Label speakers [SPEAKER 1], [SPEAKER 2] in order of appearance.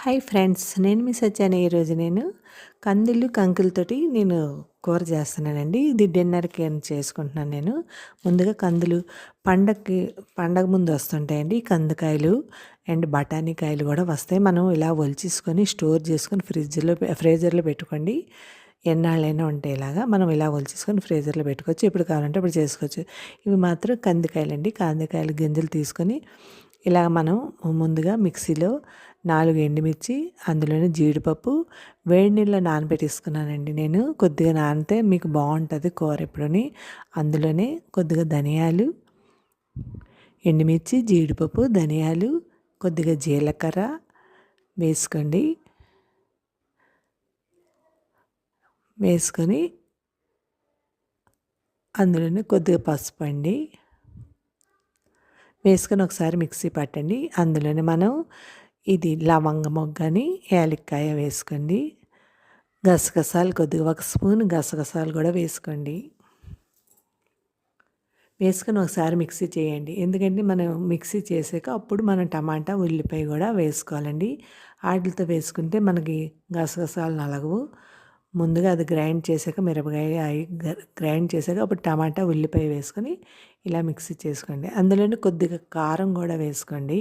[SPEAKER 1] Hi friends, నేను మీ సత్యాని. ఈరోజు నేను కందులు కంకులతోటి కూర చేస్తున్నానండి. ఇది డిన్నర్కి అని చేసుకుంటున్నాను నేను. ముందుగా కందులు పండగ ముందు వస్తుంటాయండి కందకాయలు అండ్ బఠానీ కాయలు కూడా వస్తాయి. మనం ఇలా ఒలిచేసుకొని స్టోర్ చేసుకొని ఫ్రీజర్లో పెట్టుకోండి. ఎన్నాళ్ళైనా ఉంటాయి. ఇలాగా మనం ఇలా ఒలిచేసుకొని ఫ్రీజర్లో పెట్టుకోవచ్చు. ఎప్పుడు కావాలంటే అప్పుడు చేసుకోవచ్చు. ఇవి మాత్రం కందికాయలండి. కందికాయలు గింజలు తీసుకొని ఇలా మనం ముందుగా మిక్సీలో 4 ఎండుమిర్చి, అందులోనే జీడిపప్పు వేడి నీళ్ళలో నానబెట్టేసుకున్నానండి నేను. కొద్దిగా నానితే మీకు బాగుంటుంది కూర ఎప్పుడని. అందులోనే కొద్దిగా ధనియాలు, ఎండుమిర్చి, జీడిపప్పు, ధనియాలు, కొద్దిగా జీలకర్ర వేసుకోండి. వేసుకొని అందులోనే కొద్దిగా పసుపు అండి వేసుకొని ఒకసారి మిక్సీ పట్టండి. అందులోనే మనం ఇది లవంగ మొగ్గని, యాలక్కాయ వేసుకోండి. గసగసాలు కొద్దిగా 1 స్పూన్ గసగసాలు కూడా వేసుకోండి. వేసుకొని ఒకసారి మిక్సీ చేయండి. ఎందుకంటే మనం మిక్సీ చేసాక అప్పుడు మనం టమాటా, ఉల్లిపాయ కూడా వేసుకోవాలండి. వాటితో వేసుకుంటే మనకి గసగసాలు నలగవు. ముందుగా అది గ్రైండ్ చేసాక మిరపకాయ గ్రైండ్ చేసాక అప్పుడు టమాటా, ఉల్లిపాయ వేసుకొని ఇలా మిక్సీ చేసుకోండి. అందులోనే కొద్దిగా కారం కూడా వేసుకోండి.